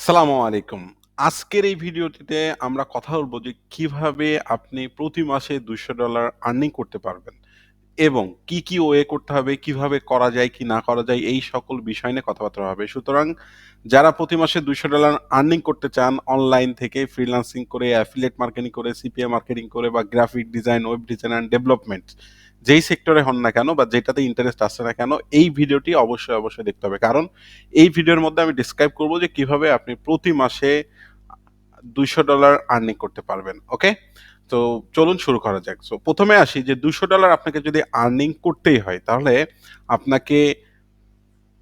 সালামু আলাইকুম। আজকের এই ভিডিওটিতে আমরা কথা বলব যে কিভাবে আপনি প্রতি মাসে $200 আর্নিং করতে পারবেন এবং কি ওয়ে করতে হবে, কিভাবে করা যায় কি না করা যায় এই সকল বিষয় নিয়ে কথাবার্তা হবে। সুতরাং যারা প্রতি মাসে $200 আর্নিং করতে চান অনলাইন থেকে ফ্রিল্যান্সিং করে, অ্যাফিলিয়েট মার্কেটিং করে, সিপিএ মার্কেটিং করে বা graphic design, web design and development যেই সেক্টরে হন না কেন বা যেটাতে ইন্টারেস্ট আসছে না কেন এই ভিডিওটি অবশ্যই দেখতে হবে। কারণ এই ভিডিওর মধ্যে আমি ডিসক্রাইব করব যে কিভাবে আপনি প্রতি মাসে $200 আর্নিং করতে পারবেন। ওকে? তো চলুন শুরু করা যাক। সো ১ম এ আসি যে $200 আপনাকে যদি আর্নিং করতেই হয় তাহলে আপনাকে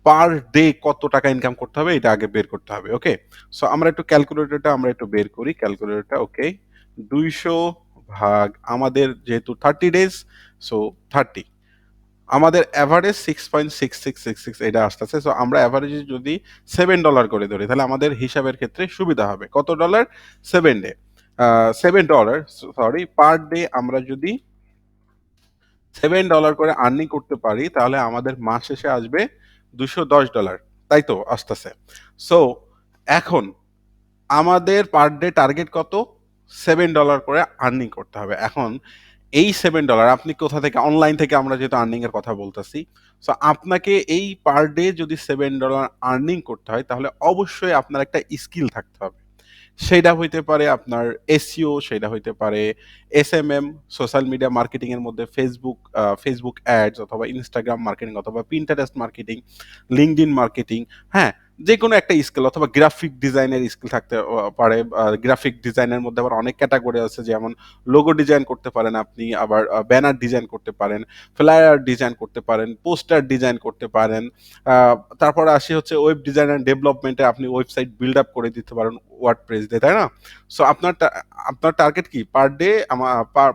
পার ডে কত টাকা ইনকাম করতে হবে এটা আগে বের করতে হবে। ওকে? সো আমরা একটু ক্যালকুলেটরটা বের করি। ক্যালকুলেটরটা ওকে। ২০০ ভাগ আমাদের যেহেতু 30 ডেজ সো 30 আমাদের এভারেজ 6.6666 এটা আসতেছে। সো আমরা এভারেজে যদি $7 করে ধরি তাহলে আমাদের হিসাবের ক্ষেত্রে সুবিধা হবে। কত dollar? 7 day. $7 sorry per day আমরা যদি $7 করে আর্নিং করতে পারি তাহলে আমাদের মাস শেষে আসবে $210 তাই তো আসতেছে। সো এখন আমাদের পার ডে টার্গেট কত? $7 করে আর্নিং করতে হবে। এখন এই $7 আপনি কোথা থেকে অনলাইন থেকে আমরা যেহেতু আর্নিং এর কথা বলতেছি। সো আপনাকে এই পার ডে যদি $7 আর্নিং করতে হয় তাহলে অবশ্যই আপনার একটা স্কিল থাকতে হবে। সেইটা হইতে পারে আপনার এসইও, সেইটা হইতে পারে এসএমএম, সোশ্যাল মিডিয়া মার্কেটিং এর মধ্যে ফেসবুক অ্যাডস অথবা ইনস্টাগ্রাম মার্কেটিং অথবা পিন্টারেস্ট মার্কেটিং, লিঙ্কডইন মার্কেটিং, হ্যাঁ? যেকোনো একটা স্কিল অথবা গ্রাফিক ডিজাইনের স্কিল থাকতে পারে। গ্রাফিক ডিজাইনের মধ্যে আবার অনেক ক্যাটেগরি আছে যেমন লোগো ডিজাইন করতে পারেন আপনি, আবার ব্যানার ডিজাইন করতে পারেন, ফ্লায়ার ডিজাইন করতে পারেন, পোস্টার ডিজাইন করতে পারেন। আ তারপরে আসি হচ্ছে ওয়েব ডিজাইন অ্যান্ড ডেভেলপমেন্টে আপনি ওয়েবসাইট বিল্ড আপ করে দিতে পারেন ওয়ার্ডপ্রেস দিয়ে, তাই না? সো আপনার টার্গেট কি? পার ডে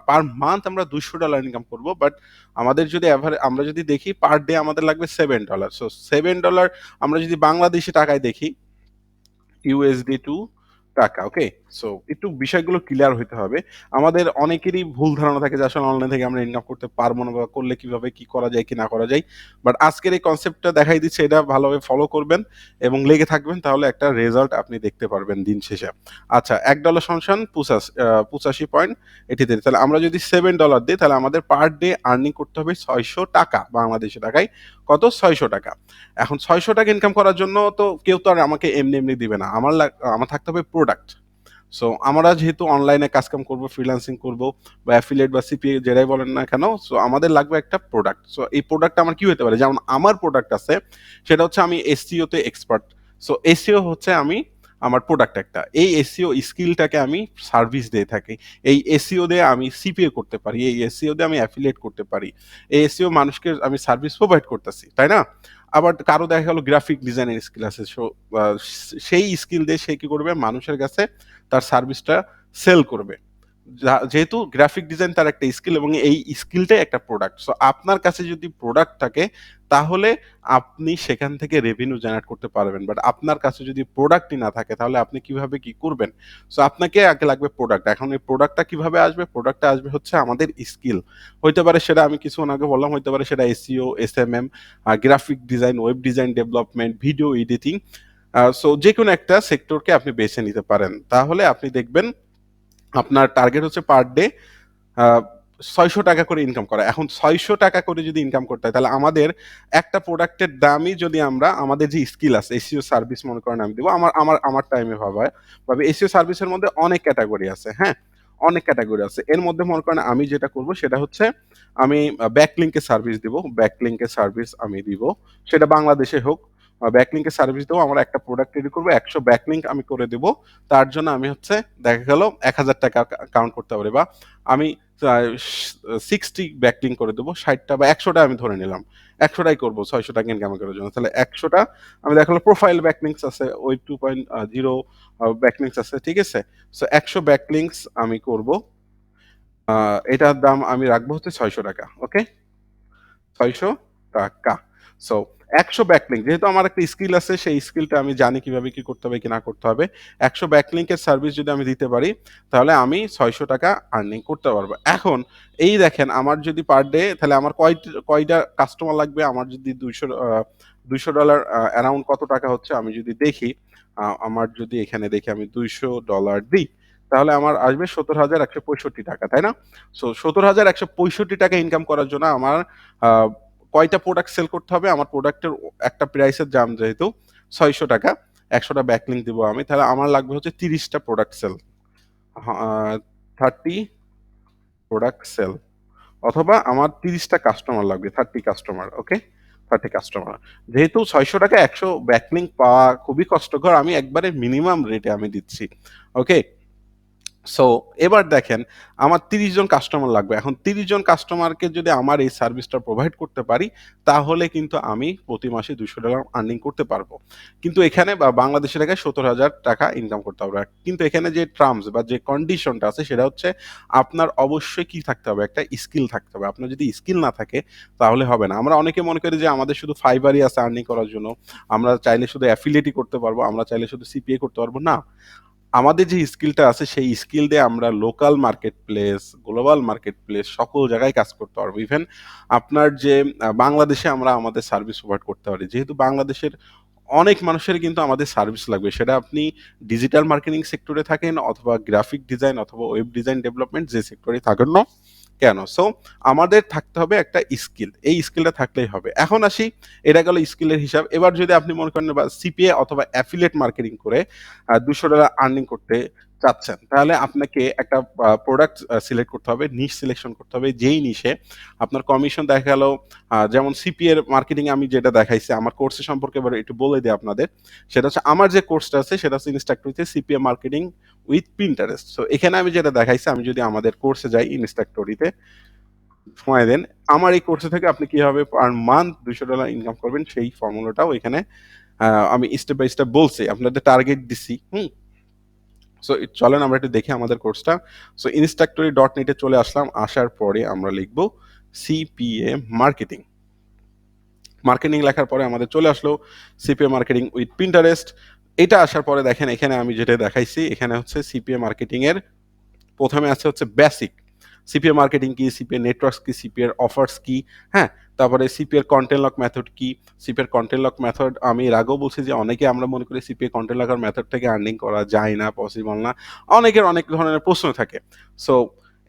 পার মান্থ আমরা $200 ইনকাম করব। বাট আমাদের যদি আমরা যদি দেখি পার ডে আমাদের লাগবে $7। সো $7 আমরা যদি বাংলাদেশী টাকায় দেখি ইউএসডি টু টাকা। ওকে? সো একটু বিষয়গুলো ক্লিয়ার হইতে হবে। আমাদের অনেকেরই ভুল ধারণা থাকে যে আসলে অনলাইন থেকে আমরা ইনকাম করতে পারবো না বা করলে কিভাবে কি করা যায় কি না করা যায়। বাট আজকের এই কনসেপ্টটা দেখাই দিচ্ছি এটা ভালোভাবে ফলো করবেন এবং লেগে থাকবেন তাহলে একটা রেজাল্ট আপনি দেখতে পারবেন দিন শেষে। আচ্ছা $1 সমান ৮৫.83 তাহলে আমরা যদি $7 দিই তাহলে আমাদের পার ডে আর্নিং করতে হবে ৳৬০০ বাংলাদেশী টাকায়। কত? ৳৬০০। এখন ৳৬০০ ইনকাম করার জন্য তো কেউ তো আর আমাকে এমনি দিবে না। আমার থাকতে হবে প্রোডাক্ট। সো আমরা যেহেতু অনলাইনে কাজকাম করব, ফ্রিল্যান্সিং করব বা অ্যাফিলিয়েট বা সিপিএ যেটাই বলেন না কেন, সো আমাদের লাগবে একটা প্রোডাক্ট। সো এই প্রোডাক্টটা আমার কি হতে পারে? যেমন আমার প্রোডাক্ট আছে, সেটা হচ্ছে আমি এসইও তে এক্সপার্ট। সো এসইও হচ্ছে আমার প্রোডাক্ট একটা। এই এসইও স্কিলটাকে আমি সার্ভিস দিয়ে থাকি। এই এসইও দিয়ে আমি সিপিএ করতে পারি। এই এসইও দিয়ে আমি অ্যাফিলিয়েট করতে পারি। এই এসইও মানুষকে আমি সার্ভিস প্রোভাইড করতেছি। তাই না? আবার কারো দেখা গেল গ্রাফিক ডিজাইনের স্কিল আছে। সো আ সেই স্কিল দিয়ে সে কি করবে? মানুষের কাছে তার সার্ভিসটা সেল করবে। যেহেতু গ্রাফিক ডিজাইন তার একটা স্কিল এবং এই স্কিলটাই একটা প্রোডাক্ট। সো আপনার কাছে যদি প্রোডাক্ট থাকে তাহলে আপনি সেখান থেকে রেভিনিউ জেনারেট করতে পারবেন। বাট আপনার কাছে যদি প্রোডাক্টই না থাকে তাহলে আপনি কিভাবে কি করবেন? সো আপনাকে আগে লাগবে প্রোডাক্ট। এখন এই প্রোডাক্টটা কিভাবে আসবে? প্রোডাক্টটা আসবে হচ্ছে আমাদের স্কিল। হইতে পারে সেটা আমি কিছুক্ষণ আগে বললাম, হইতে পারে সেটা SEO, SMM, graphic design, web design development, video editing. So যেকোনো একটা সেক্টরকে আপনি বেছে নিতে পারেন। তাহলে আপনি দেখবেন আপনার টার্গেট হচ্ছে পার ডে আ ৳৬০০ করে ইনকাম করা। এখন ৳৬০০ করে যদি ইনকাম করতে হয় তাহলে আমাদের একটা প্রোডাক্টের দামই যদি আমরা আমাদের যে স্কিল আছে এসইও সার্ভিস মনে করেন আমি দিব। আমার টাইমে ভাবে এসইও সার্ভিসের মধ্যে অনেক ক্যাটেগরি আছে, হ্যাঁ? অনেক ক্যাটেগরি আছে। এর মধ্যে মনে করেন আমি যেটা করব সেটা হচ্ছে আমি ব্যাকলিংক এর সার্ভিস দিব। ব্যাকলিংক এর সার্ভিস আমি দিব। সেটা বাংলাদেশে হোক। ব্যাকলিংক এর সার্ভিস দেবো। আমার একটা প্রোডাক্ট রেডি করব। ১০০ ব্যাকলিংক আমি করে দেব। তার জন্য আমি হচ্ছে দেখা গেল ৳১,০০০ কাউন্ট করতে পারি বা আমি আ 60 ব্যাকলিংক করে দেব। ৬০ টা বা ১০০ টা আমি ধরে নিলাম। ১০০ টাই করব ৳৬০০ ইনকাম করার জন্য। তাহলে ১০০ টা আমি দেখা গেল প্রোফাইল ব্যাকলিংকস আছে, ওয়েব 2.0 ব্যাকলিংকস আছে। ঠিক আছে? সো ১০০ ব্যাকলিংকস আমি করব। আ এটার দাম আমি রাখবো হচ্ছে ৳৬০০। ওকে? ৳৬০০। সো ১০০ ব্যাকলিঙ্ক যেহেতু আমার একটা স্কিল আছে সেই স্কিলটা আমি জানি কিভাবে কি করতে হবে কি না করতে হবে। ১০০ ব্যাকলিঙ্কের সার্ভিস যদি আমি দিতে পারি তাহলে আমি ৳৬০০ আর্নিং করতে পারবো। এখন এই দেখেন আমার যদি পার ডে তাহলে আমার কয়টা কাস্টমার লাগবে? আমার যদি $২০০ অ্যারাউন্ড কত টাকা হচ্ছে আমি যদি দেখি, আমার যদি এখানে দেখি আমি $২০০ দিই, তাহলে আমার আসবে ৳১৭,১৬৫ তাই না? সো ৳১৭,১৬৫ ইনকাম করার জন্য আমার আ কয়টা প্রোডাক্ট সেল করতে হবে? আমার প্রোডাক্টের একটা প্রাইসের দাম যেহেতু ৳৬০০, ১০০ টা ব্যাকলিংক দিব আমি। তাহলে আমার লাগবে হচ্ছে ৩০ টা প্রোডাক্ট সেল। হ আ ৩০ প্রোডাক্ট সেল অথবা আমার ৩০ টা কাস্টমার লাগবে। ৩০ কাস্টমার, ওকে? ৩০ কাস্টমার। যেহেতু ৳৬০০ ১০০ ব্যাকলিংক পাওয়া খুবই কষ্টকর, আমি একবারে মিনিমাম রেটে আমি দিচ্ছি। ওকে? সো এবার দেখেন আমার ৩০ জন কাস্টমার লাগবে। এখন ৩০ জন কাস্টমারকে যদি আমার এই সার্ভিসটা প্রোভাইড করতে পারি, তাহলে কিন্তু আমি প্রতি মাসে ৳২০০ আর্নিং করতে পারবো। কিন্তু এখানে বাংলাদেশী টাকায় ৳৭০,০০০ ইনকাম করতে হবে। কিন্তু এখানে যে টার্মস বা যে কন্ডিশনটা আছে সেটা হচ্ছে আপনার অবশ্যই কি থাকতে হবে? একটা স্কিল থাকতে হবে। আপনার যদি স্কিল না থাকে তাহলে হবে না। আমরা অনেকে মনে করি যে আমাদের শুধু Fiverrই আছে আর্নিং করার জন্য। আমরা চাইলে শুধু অ্যাফিলিয়েটই করতে পারবো। আমরা চাইলে শুধু সিপিএ করতে পারবো। না। আমাদের যে স্কিলটা আছে সেই স্কিল দিয়ে আমরা local market place, global market place সকল জায়গায় কাজ করতে পারবো। ইভেন আপনার যে বাংলাদেশে আমরা আমাদের সার্ভিস প্রোভাইড করতে পারি। যেহেতু বাংলাদেশের অনেক মানুষের কিন্তু আমাদের সার্ভিস লাগবে। সেটা আপনি ডিজিটাল মার্কেটিং সেক্টরে থাকেন অথবা গ্রাফিক ডিজাইন অথবা ওয়েব ডিজাইন ডেভেলপমেন্ট যে সেক্টরেই থাকেন না কেন? সো আমাদের থাকতে হবে একটা স্কিল। এই স্কিলটা থাকলেই হবে। এখন আসি এটা গেল স্কিলের হিসাব। এবার যদি আপনি মনে করেন বা সিপিএ অথবা অ্যাফিলিয়েট মার্কেটিং করে $২০০ আর্নিং করতে চাচ্ছেন, তাহলে আপনাকে একটা প্রোডাক্ট সিলেক্ট করতে হবে, নিশ সিলেকশন করতে হবে। যেই নিশে আপনার কমিশন দেখা গেল যেমন সিপিএ এর মার্কেটিং আমি যেটা দেখাইছি আমার কোর্সের সম্পর্কে এবার একটু বলে দিই আপনাদের। সেটা হচ্ছে আমার যে কোর্সটা আছে সেটা হচ্ছে ইনস্ট্রাক্টরিতে CPA marketing with Pinterest। So এখানে আমি যেটা দেখাইছি আমি যদি আমাদের কোর্সে যাই ইনস্ট্রাক্টরিতে সময় দেন। আমার এই কোর্সে থেকে আপনি কিভাবে পার মান্থ $২০০ ইনকাম করবেন সেই ফর্মুলাটাও এখানে আমি স্টেপ বাই স্টেপ বলছি। আপনাদের টার্গেট দিছি। হুম? সো চলেন আমরা একটু দেখি আমাদের কোর্সটা। সো instructory.net এ চলে আসলাম। আসার পরে আমরা লিখব সিপিএ মার্কেটিং। মার্কেটিং লেখার পরে আমাদের চলে আসলো সিপিএ মার্কেটিং উইথ Pinterest। এটা আসার পরে দেখেন এখানে আমি যেটা দেখাইছি এখানে হচ্ছে সিপিএ মার্কেটিং এর ১ম এ আছে হচ্ছে বেসিক। সিপিএ মার্কেটিং কি, সিপিএ নেটওয়ার্কস কি, সিপিএ এর অফার্স কি, হ্যাঁ? তারপরে সিপিএ এর কনটেন্ট লক মেথড কি? সিপিএ এর কনটেন্ট লক মেথড আমি এর আগেও বলছি যে অনেকে আমরা মনে করি সিপিএ কনটেন্ট লকার মেথড থেকে আর্নিং করা যায় না, পসিবল না। অনেকের অনেক ধরনের প্রশ্ন থাকে। সো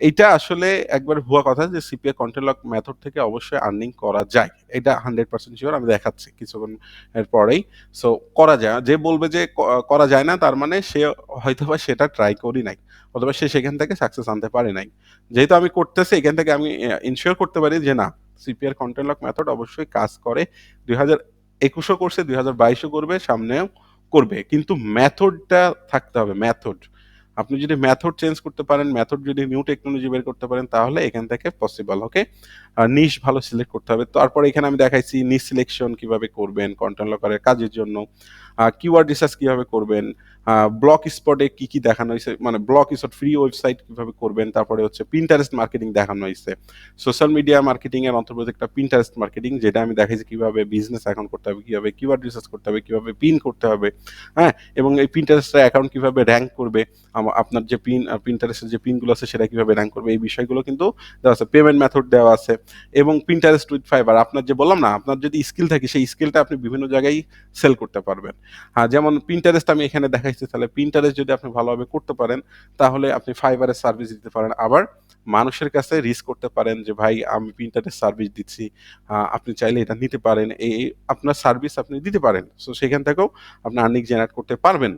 এইটা আসলে একবারে ভুয়া কথা যে সিপিএ কনটেন্ট লক মেথড থেকে অবশ্যই আর্নিং করা যায়। এটা 100% সিওর আমি দেখাচ্ছি কিছুক্ষণ এর পরেই। সো করা যায়। যে বলবে যে করা যায় না তার মানে সে হয়তোবা সেটা ট্রাই করি নাই। অথবা সে সেখান থেকে সাকসেস আনতে পারে নাই। যেহেতু আমি করতেছি এখান থেকে আমি ইনশিওর করতে পারি যে না সিপিআর কন্টেন্ট লক মেথড অবশ্যই কাজ করে। ২০২১ ও করছে, ২০২২ ও করবে, সামনেও করবে। কিন্তু মেথডটা থাকতে হবে মেথড। আপনি যদি মেথড চেঞ্জ করতে পারেন, মেথড যদি নিউ টেকনোলজি বের করতে পারেন তাহলে এখান থেকে পসিবল, ওকে? নিশ ভালো সিলেক্ট করতে হবে। তারপরে এখানে আমি দেখাইছি নিশ সিলেকশন কিভাবে করবেন কন্টেন্ট লকারের কাজের জন্য। কিওয়ার্ড রিসার্চ কিভাবে করবেন, ব্লক স্পটে কি, কি দেখানো হইছে মানে ব্লক স্পট ফ্রি ওয়েবসাইট কিভাবে করবেন, তারপরে হচ্ছে Pinterest মার্কেটিং দেখানো হইছে। সোশ্যাল মিডিয়া মার্কেটিং এর অন্তর্ভুক্ত একটা Pinterest মার্কেটিং যেটা আমি দেখাইছি কিভাবে বিজনেস অ্যাকাউন্ট করতে হবে, কিভাবে কিওয়ার্ড রিসার্চ করতে হবে, কিভাবে পিন করতে হবে, হ্যাঁ? এবং এই Pinterest এর অ্যাকাউন্ট কিভাবে র‍্যাংক করবে, আপনার যে Pinterest এর যে পিনগুলো আছে সেটা কিভাবে র‍্যাংক করবে এই বিষয়গুলো কিন্তু দেওয়া আছে। পেমেন্ট মেথড দেওয়া আছে এবং Pinterest উইথ Fiverr আপনার যে বললাম না আপনার যদি স্কিল থাকে সেই স্কিলটা আপনি বিভিন্ন জায়গায় সেল করতে পারবেন। যেমন Pinterest আমি এখানে দেখাইছি তাহলে Pinterest যদি আপনি ভালোভাবে করতে পারেন তাহলে আপনি Fiverr এর সার্ভিস দিতে পারেন। আবার মানুষের কাছে রিস্ক করতে পারেন যে ভাই আমি Pinterest সার্ভিস দিচ্ছি। আপনি চাইলে এটা নিতে পারেন। এই আপনার সার্ভিস আপনি দিতে পারেন। সো সেখান থেকেও আপনি আর্নিং জেনারেট করতে পারবেন।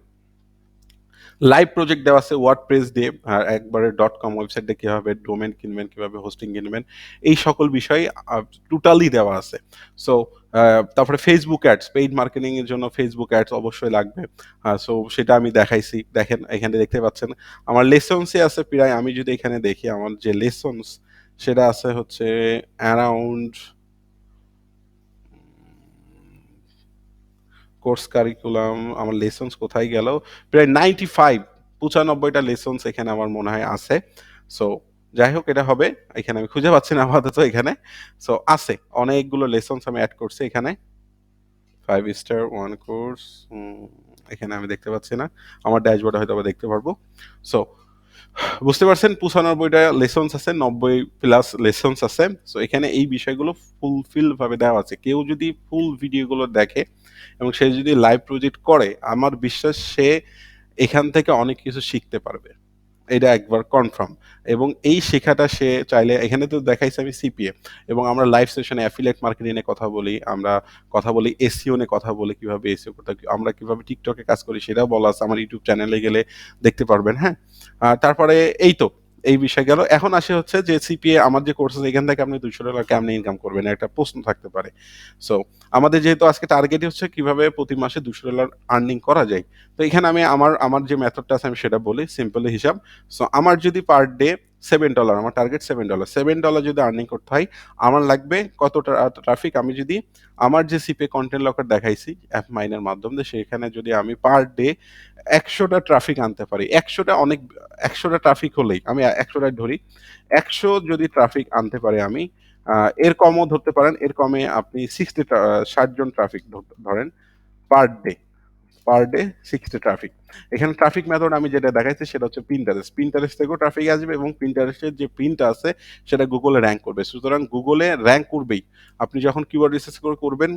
লাইভ প্রজেক্ট দেওয়া আছে ওয়ার্ডপ্রেস দিয়ে একবারে .com ওয়েবসাইট দিয়ে কিভাবে ডোমেইন কিনবেন, কিভাবে হোস্টিং কিনবেন এই সকল বিষয় টোটালি দেওয়া আছে। সো তারপরে Facebook অ্যাডস, পেইড মার্কেটিং এর জন্য Facebook অ্যাডস অবশ্যই লাগবে। সো সেটা আমি দেখাইছি। দেখেন এখানে দেখতে পাচ্ছেন আমার লেসনসই আছে প্রায় আমি যদি এখানে দেখি আমার যে লেসনস সেটা আছে হচ্ছে অ্যারাউন্ড কোর্স কারিকুলাম আমার লেসনস কোথায় গেল? প্রায় 95 টা লেসনস এখানে আমার মনে হয় আছে। সো যাই হোক এটা হবে। এখানে আমি খুঁজে পাচ্ছি না আপাতত এখানে। সো আছে। অনেকগুলো লেসনস আমি এড করছি এখানে। 5 স্টার 1 কোর্স, এখানে আমি দেখতে পাচ্ছি না। আমার ড্যাশবোর্ডে হয়তোবা দেখতে পারবো। সো বুঝতে পারছেন 95টা লেসনস আছে, 90 প্লাস লেসনস আছে। সো এখানে এই বিষয়গুলো ফুলফিল ভাবে দেওয়া আছে। কেউ যদি ফুল ভিডিওগুলো দেখে এবং সে যদি লাইভ প্রজেক্ট করে, আমার বিশ্বাস সে এখান থেকে অনেক কিছু শিখতে পারবে। এটা একবার কনফার্ম। এবং এই শেখাটা সে চাইলে, এখানে তো দেখাইছে আমি সিপিএ, এবং আমরা লাইভ সেশনে অ্যাফিলিয়েট মার্কেটিং নিয়ে কথা বলি, আমরা কথা বলি এসইও নিয়ে কথা বলি, কিভাবে এসইও করতে হয়, আমরা কিভাবে টিকটকে কাজ করি সেটাও বলা আছে, আমার ইউটিউব চ্যানেলে গেলে দেখতে পারবেন। হ্যাঁ, তারপরে এই তো এই বিষয় গেল। এখন আসে হচ্ছে যে সিপিএ আমার যে কোর্স আছে, এখান থেকে আপনি $200 কেমনে ইনকাম করবেন, একটা প্রশ্ন থাকতে পারে। সো আমাদের যেহেতু আজকে টার্গেট হচ্ছে কিভাবে প্রতি মাসে $200 আর্নিং করা যায়, তো এখানে আমি আমার আমার যে মেথডটা আছে আমি সেটা বলি, সিম্পলি হিসাব। সো আমার যদি পার ডে $7, আমার টার্গেট $7 যদি আর্নিং করতে হয়, আমার লাগবে কত ট্রাফিক। আমি যদি আমার যে সিপে কন্টেন্ট লকার দেখাইছি অ্যাপ মাইনের মাধ্যমে, সেখানে যদি আমি পার ডে 100টা ট্রাফিক আনতে পারি, 100টা অনেক, 100টা ট্রাফিক হলেই আমি 100টাই ধরি, 100 যদি ট্রাফিক আনতে পারি আমি, এর কমও ধরতে পারেন, এর কমে আপনি 60 জন ট্রাফিক ধরেন per day, per day 60 traffic. এখানে ট্রাফিক মেথড আমি যেটা দেখাইছি সেটা হচ্ছে প্রিন্টারেস্ট থেকেও ট্রাফিক আসবে, এবং প্রিন্টারেস্টের যে প্রিন্ট আছে সেটা গুগলে র্যাঙ্ক করবে। সুতরাং গুগলে র্যাঙ্ক করবেই। আপনি যখন কিওয়ার্ড রিসার্চ করে করবেন,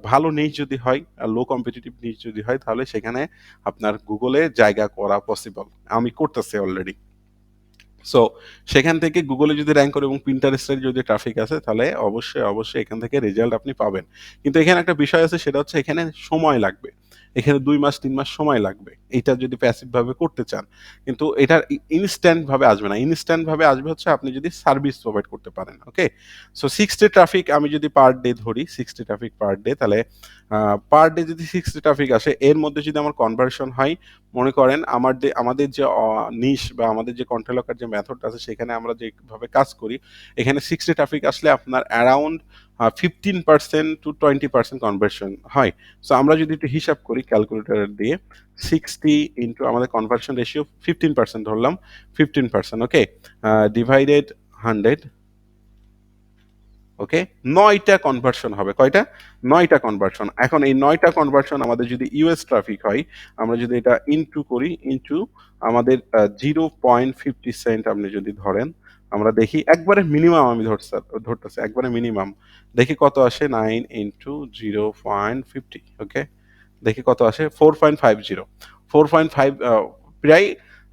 ভালো নিচ যদি হয়, লো কম্পিটিটিভ নিচ যদি হয়, তাহলে সেখানে আপনার গুগলে জায়গা করা পসিবল। আমি করতেছি অলরেডি। সো সেখান থেকে গুগলে যদি র্যাঙ্ক করে এবং পিন্টারেস্টের যদি ট্রাফিক আছে, তাহলে অবশ্যই অবশ্যই এখান থেকে রেজাল্ট আপনি পাবেন। কিন্তু এখানে একটা বিষয় আছে, সেটা হচ্ছে এখানে সময় লাগবে। এখানে 2 মাস 3 মাস সময় লাগবে এইটা যদি প্যাসিভ ভাবে করতে চান। কিন্তু এটা ইনস্ট্যান্ট ভাবে আসবে না। ইনস্ট্যান্ট ভাবে আসবে হচ্ছে আপনি যদি সার্ভিস প্রোভাইড করতে পারেন। ওকে, সো 60 ট্রাফিক আমি যদি পার ডে ধরি, 60 ট্রাফিক পার ডে, তাহলে পার ডে যদি 60 ট্রাফিক আসে, এর মধ্যে যদি আমার কনভার্সন হয়, মনে করেন আমাদের যে নিশ বা আমাদের যে কন্টেন্ট লকার যে মেথডটা আছে, সেখানে আমরা যেভাবে কাজ করি, এখানে 60 ট্রাফিক আসলে আপনার অ্যারাউন্ড 15% টু 20% কনভার্সন হয়। সো আমরা যদি একটু হিসাব করি ক্যালকুলেটর দিয়ে, 60 ইন্টু আমাদের কনভার্সন রেশিও 15% ধরলাম, 15%, ওকে, ডিভাইডেড 100, ওকে, 9টা কনভার্সন হবে। কয়টা? 9টা কনভার্সন। এখন এই 9টা কনভার্সন আমাদের যদি ইউএস ট্রাফিক হয়, আমরা যদি এটা ইনটু করি, ইনটু আমাদের 0.50 সেন্ট আপনি যদি ধরেন, আমরা দেখি একবারে মিনিমাম, আমি ধরতেছি একবারে মিনিমাম, দেখি কত আসে, 9 ইনটু 0.50, ওকে, দেখি কত আসে, 4.50, 4.5, প্রায়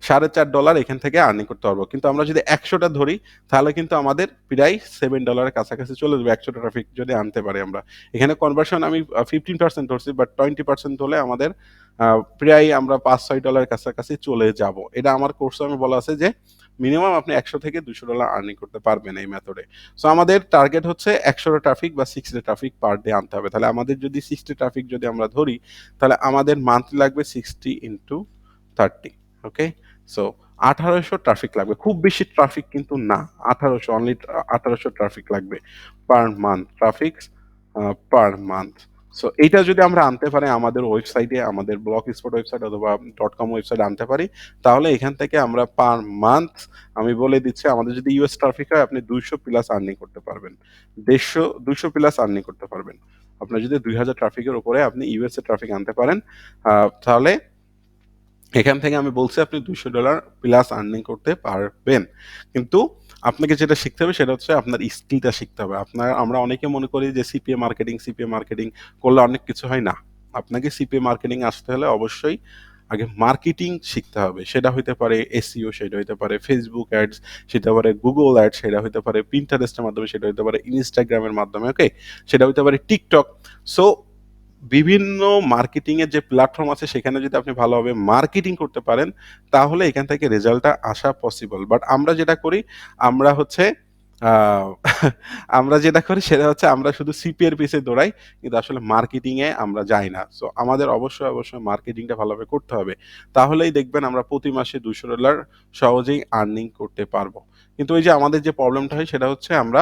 $4.5 এখান থেকে আর্নিং করতে পারবো। কিন্তু আমরা যদি 100টা ধরি, তাহলে কিন্তু আমাদের প্রায় $7 কাছাকাছি চলে যাবে, 100টা ট্রাফিক যদি আনতে পারি আমরা। এখানে কনভার্সন আমি 15% ধরছি, বাট 20% হলে আমাদের প্রায় আমরা $5-6 কাছাকাছি চলে যাব। এটা আমার কোর্সে আমি বলা আছে যে মিনিমাম আপনি 100 থেকে $200 আর্নিং করতে পারবেন এই মেথডে। সো আমাদের টার্গেট হচ্ছে 100টা ট্রাফিক বা 60 ট্রাফিক পার ডে আনতে হবে। তাহলে আমাদের যদি 60 ট্রাফিক যদি আমরা ধরি, তাহলে আমাদের মান্থলি লাগবে 60 ইন্টু 30, ওকে, সো 1800 ট্রাফিক লাগবে। খুব বেশি ট্রাফিক কিন্তু না, 1800, অনলি 1800 ট্রাফিক লাগবে per month, traffic per month. So এইটা যদি আমরা আনতে পারি আমাদের ওয়েবসাইটে, আমাদের ব্লগ স্পট ওয়েবসাইট অথবা .com ওয়েবসাইটে আনতে পারি, তাহলে এখান থেকে আমরা পার মান্থ, আমি বলে দিচ্ছি, আমাদের যদি ইউএস ট্রাফিক হয়, আপনি 200 প্লাস আর্নিং করতে পারবেন, 200 প্লাস আর্নিং করতে পারবেন। আপনার যদি 2000 ট্রাফিকের উপরে আপনি ইউএস এ ট্রাফিক আনতে পারেন, তাহলে এখান থেকে আমি বলছি আপনি $200 প্লাস আর্নিং করতে পারবেন। কিন্তু আপনাকে যেটা শিখতে হবে সেটা হচ্ছে আপনার স্কিলটা শিখতে হবে। আমরা অনেকে মনে করি যে সিপিএ মার্কেটিং করলে অনেক কিছু হয় না। আপনাকে সিপিএ মার্কেটিং আসতে হলে অবশ্যই আগে মার্কেটিং শিখতে হবে। সেটা হইতে পারে এসইও, সেটা হইতে পারে ফেসবুক অ্যাডস, সেটা হতে পারে গুগল অ্যাডস, সেটা হইতে পারে পিন্টারেস্টের মাধ্যমে, সেটা হইতে পারে ইনস্টাগ্রামের মাধ্যমে, ওকে, সেটা হইতে পারে টিকটক। সো বিভিন্ন মার্কেটিং এর যে প্ল্যাটফর্ম আছে, সেখানে যদি আপনি ভালোভাবে মার্কেটিং করতে পারেন, তাহলে এখান থেকে রেজাল্টটা আসা পসিবল। বাট আমরা যেটা করি, আমরা হচ্ছে আহ, আমরা যেটা করি সেটা হচ্ছে আমরা শুধু সিপি এর পিছে দৌড়াই, কিন্তু আসলে মার্কেটিং এ আমরা যাই না। সো আমাদের অবশ্যই অবশ্যই মার্কেটিংটা ভালোভাবে করতে হবে, তাহলেই দেখবেন আমরা প্রতি মাসে $200 সহজেই আর্নিং করতে পারবো। কিন্তু ওই যে আমাদের যে প্রবলেমটা হয় সেটা হচ্ছে আমরা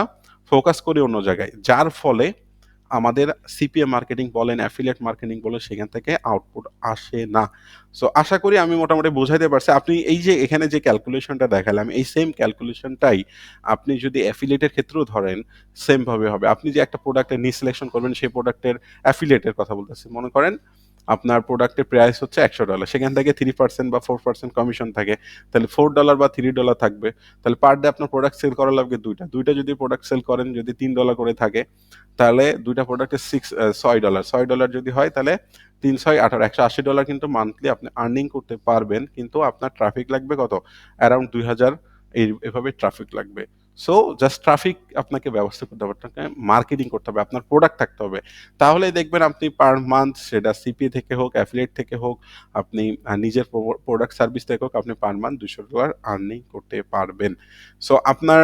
ফোকাস করি অন্য জায়গায়, যার ফলে আমাদের সিপিএ মার্কেটিং বলেন, অ্যাফিলিয়েট মার্কেটিং বলেন, সেখান থেকে আউটপুট আসে না। সো আশা করি আমি মোটামুটি বোঝাইতে পারছি। আপনি এই যে এখানে যে ক্যালকুলেশনটা দেখালাম, এই সেম ক্যালকুলেশনটাই আপনি যদি অ্যাফিলিয়েটের ক্ষেত্রেও ধরেন, সেম ভাবে হবে। আপনি যে একটা প্রোডাক্টের নিচ সিলেকশন করবেন, সেই প্রোডাক্টের অ্যাফিলিয়েটের কথা বলতেছি। মনে করেন আপনার প্রোডাক্টের প্রাইস হচ্ছে $100, সেখান থেকে 3% বা 4% কমিশন থাকে। তাহলে $4 বা $3 থাকবে। তাহলে পার ডে আপনার প্রোডাক্ট সেল করা লাগবে ২ টা। ২ টা যদি প্রোডাক্ট সেল করেন, যদি $3 করে থাকে, তাহলে ২ টা প্রোডাক্টে $৬। $৬ যদি হয় তাহলে ৩ ৬ ১৮ $১৮০ কিন্তু মান্থলি আপনি আর্নিং করতে পারবেন। কিন্তু আপনার ট্রাফিক লাগবে কত? অ্যারাউন্ড ২,০০০ এভাবে ট্রাফিক লাগবে। সো জাস্ট ট্রাফিক আপনাকে ব্যবস্থা করতে হবে। আপনাকে মার্কেটিং করতে হবে। আপনার প্রোডাক্ট থাকতে হবে। তাহলেই দেখবেন আপনি পার মান্থ, সেটা সিপিএ থেকে হোক, অ্যাফিলিয়েট থেকে হোক, আপনি নিজের প্রোডাক্ট সার্ভিস থেকে হোক, আপনি পার মান্থ $২০০ আর্নিং করতে পারবেন। সো আপনার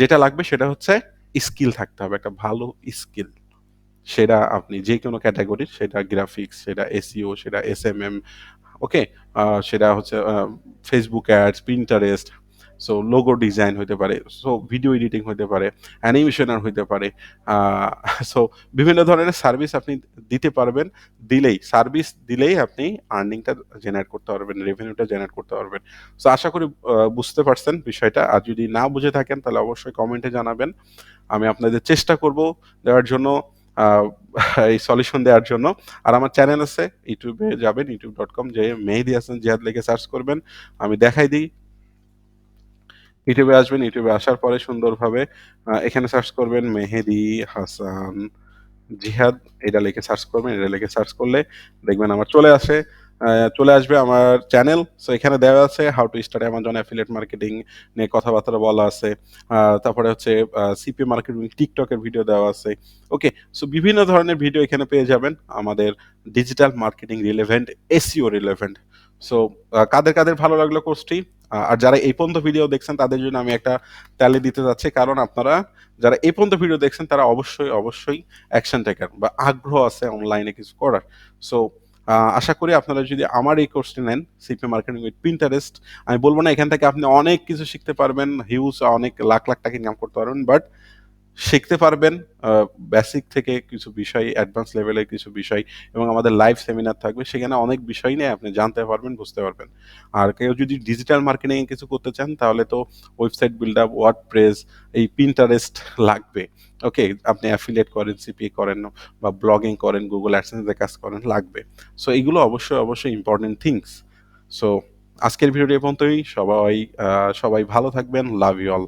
যেটা লাগবে সেটা হচ্ছে স্কিল থাকতে হবে, একটা ভালো স্কিল। সেটা আপনি যেকোনো ক্যাটেগরির, সেটা গ্রাফিক্স, সেটা এসইও, সেটা এসএমএম, ওকে? সেটা হচ্ছে Facebook ads, Pinterest, so logo design হইতে পারে, সো ভিডিও এডিটিং হইতে পারে, অ্যানিমেশনার হইতে পারে। আ সো বিভিন্ন ধরনের সার্ভিস আপনি দিতে পারবেন। সার্ভিস দিলেই আপনি আর্নিংটা জেনারেট করতে পারবেন, রেভিনিউটা জেনারেট করতে পারবেন। সো আশা করি বুঝতে পারছেন বিষয়টা। আর যদি না বুঝে থাকেন তাহলে অবশ্যই কমেন্টে জানাবেন। আমি আপনাদের চেষ্টা করব দেওয়ার জন্য, আ এই সলিউশন দেওয়ার জন্য। আর আমার চ্যানেল আছে, ইউটিউবে যাবেন, youtube.com যেয়ে মেহেদী হাসান জিহাদ লিখে সার্চ করবেন। আমি দেখাই দিই। ইউটিউবে আসবেন, ইউটিউবে আসার পরে সুন্দরভাবে এখানে সার্চ করবেন মেহেদী হাসান জিহাদ, এটা লিখে সার্চ করবেন। এটা লিখে সার্চ করলে দেখবেন আমার চলে আসে। আ চলে আসবে আমার চ্যানেল। সো এখানে দেওয়া আছে how to start Amazon affiliate marketing নিয়ে কথাবার্তা বলা আছে। তারপরে হচ্ছে সিপি মার্কেটিং TikTok এর ভিডিও দেওয়া আছে। ওকে? সো বিভিন্ন ধরনের ভিডিও এখানে পেয়ে যাবেন আমাদের digital marketing relevant, SEO relevant. So কাদের ভালো লাগলো কোর্সটি? আর যারা এই পর্যন্ত ভিডিও দেখছেন তাদের জন্য আমি একটা তালি দিতে যাচ্ছি। কারণ আপনারা যারা এই পর্যন্ত ভিডিও দেখছেন তারা অবশ্যই অ্যাকশন টেকার বা আগ্রহ আছে অনলাইনে কিছু করার। সো আশা করি আপনারা যদি আমার এই কোর্সটি নেন, সিপি মার্কেটিং উইথ পিন্টারেস্ট, আমি বলব না এখান থেকে আপনি অনেক কিছু শিখতে পারবেন, হিউজ অনেক লাখ টাকা ইনকাম করতে পারবেন। বাট শিখতে পারবেন আ বেসিক থেকে কিছু বিষয়, অ্যাডভান্স লেভেলের কিছু বিষয়, এবং আমাদের লাইভ সেমিনার থাকবে। সেখানে অনেক বিষয় নিয়ে আপনি জানতে পারবেন, বুঝতে পারবেন। আর কেউ যদি ডিজিটাল মার্কেটিং এ কিছু করতে চান তাহলে তো ওয়েবসাইট বিল্ড আপ, ওয়ার্ডপ্রেস, এই Pinterest লাগবে। ওকে? আপনি অ্যাফিলিয়েট করেন, সিপিএ করেন বা ব্লগিং করেন, Google AdSense এ কাজ করেন, লাগবে। সো এগুলো অবশ্যই ইম্পোর্টেন্ট থিংস। সো আজকের ভিডিওটি এ পর্যন্তই। সবাই ভালো থাকবেন। Love you all.